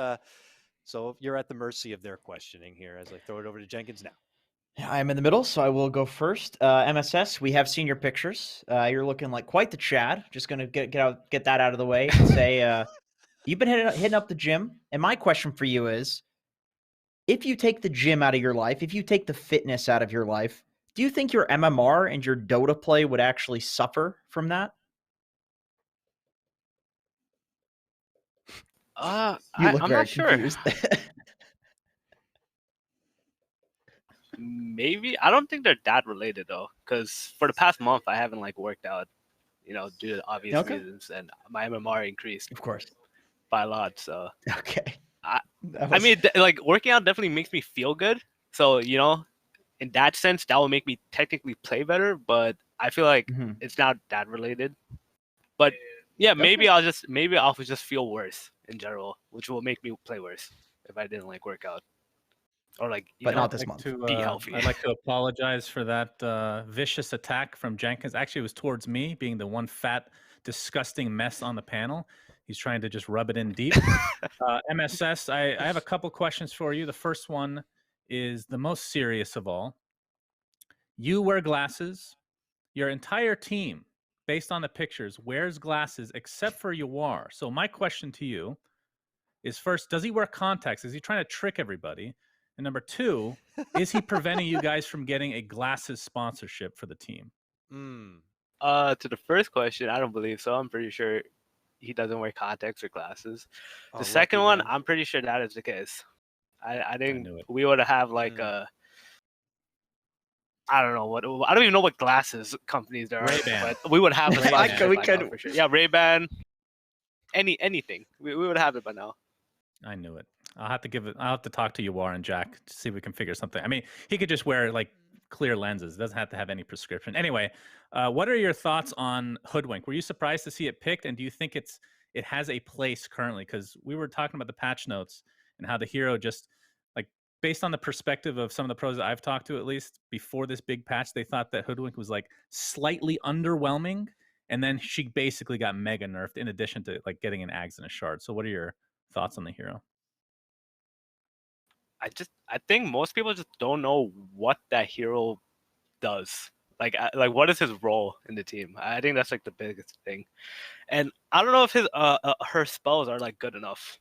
so you're at the mercy of their questioning here as I throw it over to Jenkins now. I'm in the middle, so I will go first. MSS, we have seen your pictures. You're looking like quite the Chad. Just going to get that out of the way and say you've been hitting up the gym, and my question for you is, if you take the gym out of your life, if you take the fitness out of your life, do you think your MMR and your Dota play would actually suffer from that? I'm not sure. Maybe. I don't think they're that related though, because for the past month I haven't like worked out, due to obvious reasons, and my MMR increased, of course, by a lot. So okay. I mean, like working out definitely makes me feel good. So in that sense, that will make me technically play better, but I feel like it's not that related. But yeah, maybe I'll just feel worse in general, which will make me play worse if I didn't like work out. Or like, but not this month. Be healthy. I'd like to apologize for that vicious attack from Jenkins. Actually, it was towards me, being the one fat, disgusting mess on the panel. He's trying to just rub it in deep. MSS, I have a couple questions for you. The first one is the most serious of all. You wear glasses. Your entire team, based on the pictures, wears glasses except for Yawar. So my question to you is, first, does he wear contacts? Is he trying to trick everybody? And number two, is he preventing you guys from getting a glasses sponsorship for the team? To the first question, I don't believe so. I'm pretty sure he doesn't wear contacts or glasses. Oh, The second lucky one, man. I'm pretty sure that is the case. I think knew it. we would have like I don't know what I don't even know what glasses companies there are, Ray-Ban. but we would have the Ray-Ban. sponsorship We by could- now for sure. Yeah, Ray-Ban, anything. We would have it by now. I knew it. I'll have to talk to Yawar and Jack to see if we can figure something. I mean, he could just wear like clear lenses. It doesn't have to have any prescription. Anyway, what are your thoughts on Hoodwink? Were you surprised to see it picked, and do you think it has a place currently? Because we were talking about the patch notes and how the hero just like based on the perspective of some of the pros that I've talked to, at least before this big patch, they thought that Hoodwink was like slightly underwhelming, and then she basically got mega nerfed in addition to like getting an Ags and a shard. So what are your thoughts on the hero? I think most people just don't know what that hero does. Like what is his role in the team? I think that's like the biggest thing. And I don't know if her spells are like good enough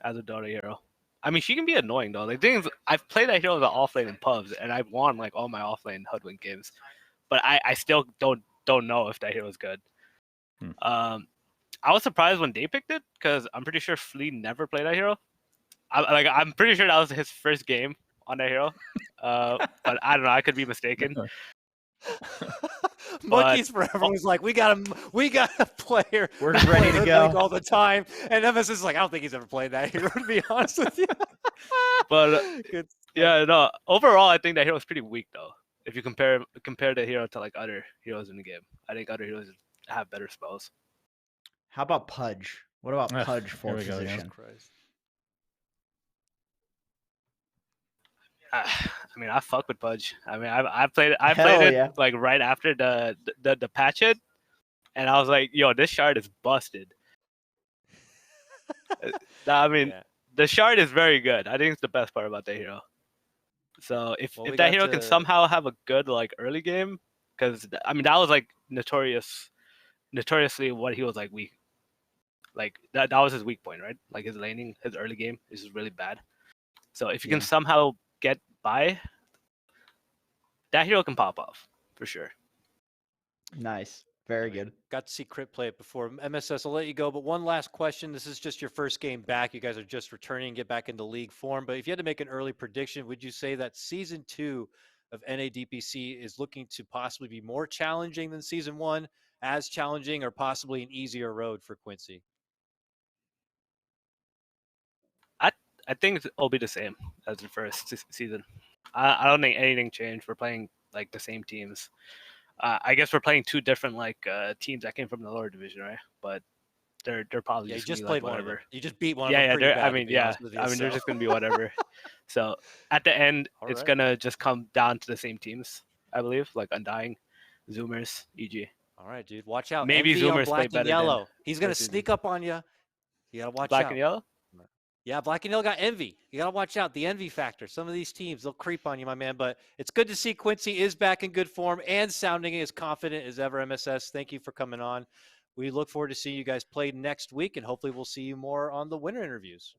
as a Dota hero. I mean, she can be annoying though. Like things I've played that hero as an offlane in pubs, and I've won like all my offlane Hoodwink games, but I still don't know if that hero is good. I was surprised when they picked it because I'm pretty sure Flea never played that hero. I'm pretty sure that was his first game on that hero, but I don't know. I could be mistaken. Monkeys Forever was like, we got a player. We're who ready play to Hoodwink go. all the time, and MS is like, I don't think he's ever played that hero. To be honest with you, But Good stuff. yeah, no. Overall, I think that hero is pretty weak though. If you compare the hero to like other heroes in the game, I think other heroes have better spells. How about Pudge? What about Ugh, Pudge here full we go again. position? Christ. I mean, I fuck with Pudge. I mean, I played it yeah. like right after the patch hit, and I was like, yo, this shard is busted. I mean, Yeah. the shard is very good. I think it's the best part about that hero. So if Well, we that got hero to- can somehow have a good like early game, because I mean that was like notoriously what he was like weak. Like that was his weak point, right? Like his laning, his early game is just really bad. So if you can Yeah. somehow get by, that hero can pop off for sure. Nice. Very good. Got to see Crit play it before. MSS, I'll let you go, but one last question. This is just your first game back. You guys are just returning and get back into league form. But if you had to make an early prediction, would you say that Season 2 of NADPC is looking to possibly be more challenging than Season 1, as challenging, or possibly an easier road for Quincy? I think it'll be the same as the first season. I don't think anything changed. We're playing like the same teams. I guess we're playing two different like teams that came from the lower division, right? But they're probably Yeah, you just gonna just be, played like, one of them. whatever. You just beat one of Yeah, them yeah. pretty They're, bad, I to mean, be yeah. honest with you, I mean, they're so. just gonna be whatever. So at the end, All it's right. gonna just come down to the same teams, I believe, like Undying, Zoomers, EG. All right, dude. Watch out. Maybe Envy on Zoomers play black better and than yellow. He's going to first season. sneak up on you. You got to watch Black out. and yellow. Yeah, Black and Yellow got Envy. You got to watch out. The Envy factor. Some of these teams, they'll creep on you, my man. But it's good to see Quincy is back in good form and sounding as confident as ever, MSS. Thank you for coming on. We look forward to seeing you guys play next week, and hopefully we'll see you more on the winter interviews.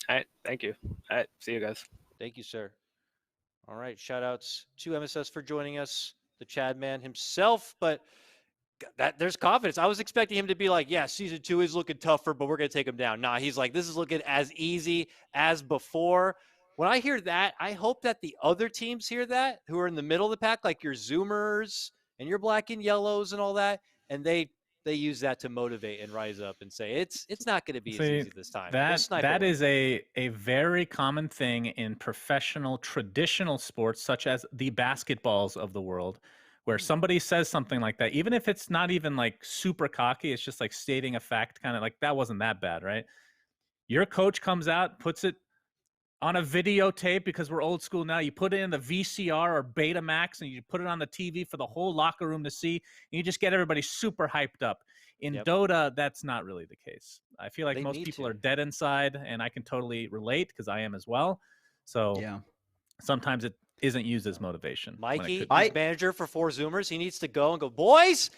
All right, thank you. All right, see you guys. Thank you, sir. All right, shout-outs to MSS for joining us, the Chad man himself. But there's confidence. I was expecting him to be like, yeah, Season 2 is looking tougher, but we're going to take him down. Nah, he's like, this is looking as easy as before. When I hear that, I hope that the other teams hear that, who are in the middle of the pack, like your Zoomers and your Black and Yellows and all that, and they use that to motivate and rise up and say, it's not going to be as easy this time. We'll snipe That away. is a very common thing in professional traditional sports, such as the basketballs of the world, where somebody says something like that, even if it's not even like super cocky, it's just like stating a fact, kind of like that wasn't that bad, right? Your coach comes out, puts it on a videotape, because we're old school now. You put it in the VCR or Betamax and you put it on the TV for the whole locker room to see, and you just get everybody super hyped up. In Yep. Dota, that's not really the case. I feel like They most need people to. are dead inside, and I can totally relate because I am as well. So Yeah. sometimes it isn't used as motivation. when it Mikey, could be. he's manager for 4 Zoomers. He needs to go and go, boys,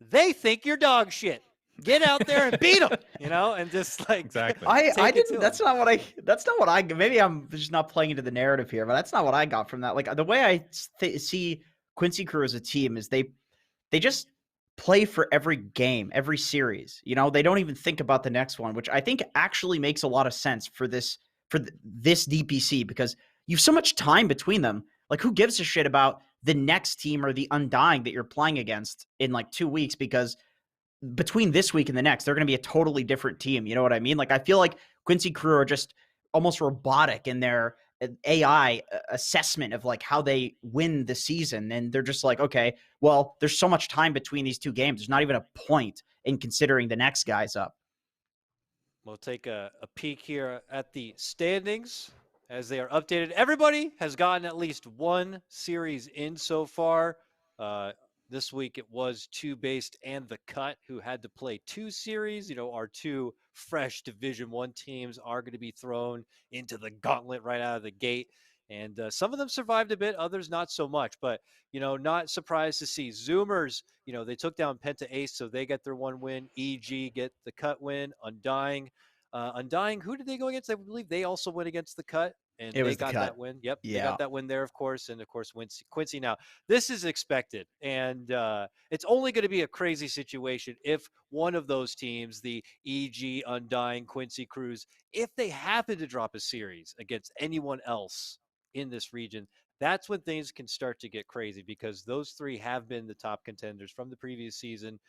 they think you're dog shit. Get out there and beat them, and just like Exactly. I take it to didn't. That's not what I. Maybe I'm just not playing into the narrative here, but that's not what I got from that. Like the way I see Quincy Crew as a team is they just play for every game, every series. You know, they don't even think about the next one, which I think actually makes a lot of sense for this this DPC, because you've so much time between them. Like, who gives a shit about the next team or the Undying that you're playing against in like 2 weeks? Because between this week and the next, they're going to be a totally different team. You know what I mean? Like, I feel like Quincy Crew are just almost robotic in their AI assessment of like how they win the season. And they're just like, okay, well, there's so much time between these two games. There's not even a point in considering the next guy's up. We'll take a peek here at the standings as they are updated. Everybody has gotten at least one series in so far. This week it was TOOBASED and The Cut who had to play 2 series. You know, our 2 fresh Division 1 teams are going to be thrown into the gauntlet right out of the gate. And some of them survived a bit, others not so much. But, you know, not surprised to see Zoomers, you know, they took down Penta Ace, so they get their 1 win. EG get the Cut win. Undying, who did they go against? I believe they also went against the Cut, and It they was the got Cut. that win. Yep, they Yeah. got that win there, of course, and of course Quincy. Now, this is expected, and it's only going to be a crazy situation if one of those teams, the EG, Undying, Quincy Crews, if they happen to drop a series against anyone else in this region, that's when things can start to get crazy, because those 3 have been the top contenders from the previous season.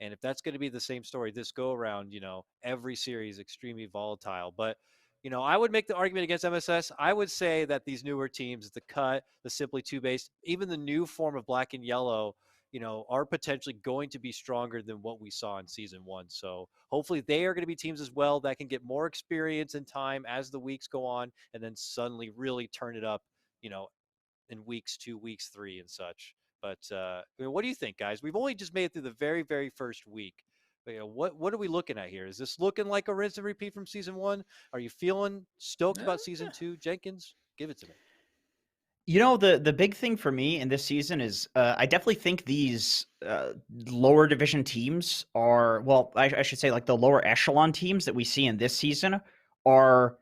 And if that's going to be the same story this go around, you know, every series extremely volatile. But, you know, I would make the argument against MSS. I would say that these newer teams, the Cut, the Simply TOOBASED, even the new form of Black and Yellow, you know, are potentially going to be stronger than what we saw in season 1. So hopefully they are going to be teams as well that can get more experience and time as the weeks go on, and then suddenly really turn it up, you know, in weeks 2, weeks 3, and such. But I mean, what do you think, guys? We've only just made it through the very, very first week. But, you know, what are we looking at here? Is this looking like a rinse and repeat from season 1? Are you feeling stoked about season 2, Jenkins? Give it to me. You know, the big thing for me in this season is I definitely think these lower division teams are, well, I should say like the lower echelon teams that we see in this season are,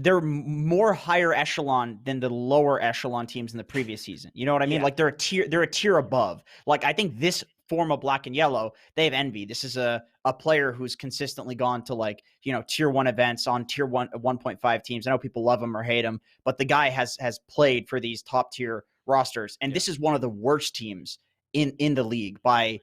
they're more higher echelon than the lower echelon teams in the previous season. You know what I mean? Yeah. Like they're a tier above. Like, I think this form of Black and Yellow, they have Envy. This is a player who's consistently gone to, like, you know, tier 1 events on tier 1.5 teams. I know people love him or hate him, but the guy has played for these top tier rosters. And this is one of the worst teams in the league by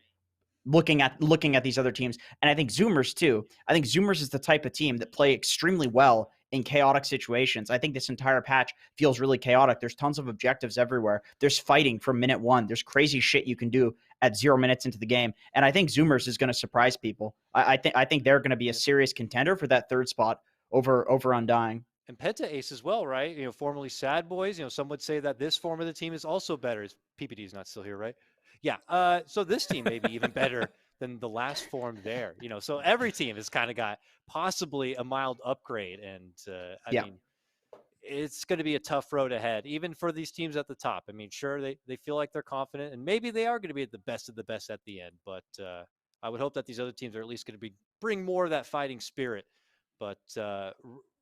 looking at these other teams. And I think Zoomers too. I think Zoomers is the type of team that play extremely well in chaotic situations. I think this entire patch feels really chaotic. There's tons of objectives everywhere. There's fighting from minute 1. There's crazy shit you can do at 0 minutes into the game. And I think Zoomers is going to surprise people. I think they're going to be a serious contender for that 3rd spot over Undying. And Penta Ace as well, right? You know, formerly Sad Boys. You know, some would say that this form of the team is also better. PPD is not still here, right? Yeah. So this team may be even better than the last form there. You know, so every team has kind of got possibly a mild upgrade. And I mean, it's going to be a tough road ahead, even for these teams at the top. I mean, sure, they feel like they're confident, and maybe they are going to be the best of the best at the end. But I would hope that these other teams are at least going to bring more of that fighting spirit. But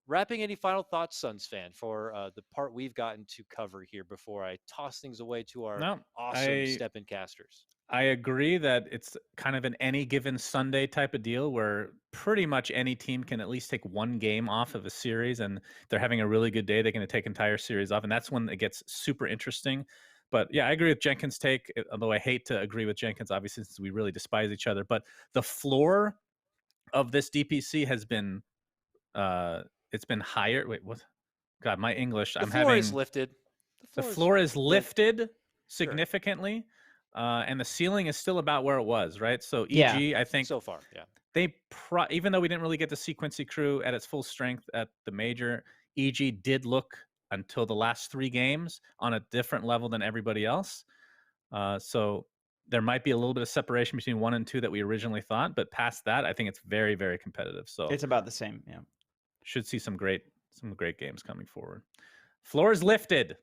wrapping, any final thoughts, Suns fan, for the part we've gotten to cover here before I toss things away to our awesome step-in casters? I agree that it's kind of an any given Sunday type of deal where pretty much any team can at least take 1 game off of a series, and they're having a really good day, they're going to take entire series off, and that's when it gets super interesting. But yeah, I agree with Jenkins' take, although I hate to agree with Jenkins, obviously, since we really despise each other. But the floor of this DPC has been it's been higher. Wait, what? God, my English. The floor is lifted. The floor is lifted significantly, and the ceiling is still about where it was, right? So EG, I think so far, they even though we didn't really get to see Quincy Crew at its full strength at the major, EG did look until the last 3 games on a different level than everybody else. So there might be a little bit of separation between 1 and 2 that we originally thought, but past that, I think it's very, very competitive. So it's about the same. Yeah, should see some great games coming forward. Floor is lifted.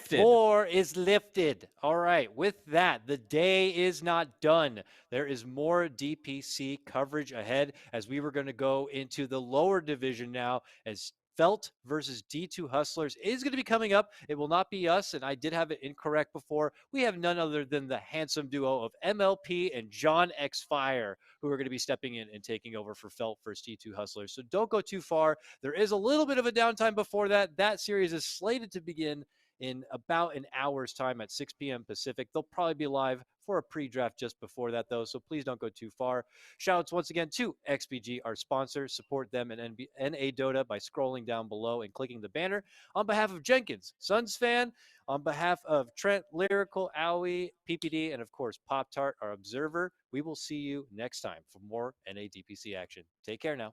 Floor is lifted. All right. With that, the day is not done. There is more DPC coverage ahead, as we were going to go into the lower division now, as Felt versus D2 Hustlers is going to be coming up. It will not be us, and I did have it incorrect before. We have none other than the handsome duo of MLP and John X Fire, who are going to be stepping in and taking over for Felt versus D2 Hustlers. So don't go too far. There is a little bit of a downtime before that. That series is slated to begin in about an hour's time at 6 p.m. Pacific. They'll probably be live for a pre-draft just before that, though, so please don't go too far. Shoutouts once again to XBG, our sponsor. Support them and NA Dota by scrolling down below and clicking the banner. On behalf of Jenkins, Suns fan, on behalf of Trent, Lyrical, Owie, PPD, and of course Pop Tart, our observer, we will see you next time for more NA DPC action. Take care now.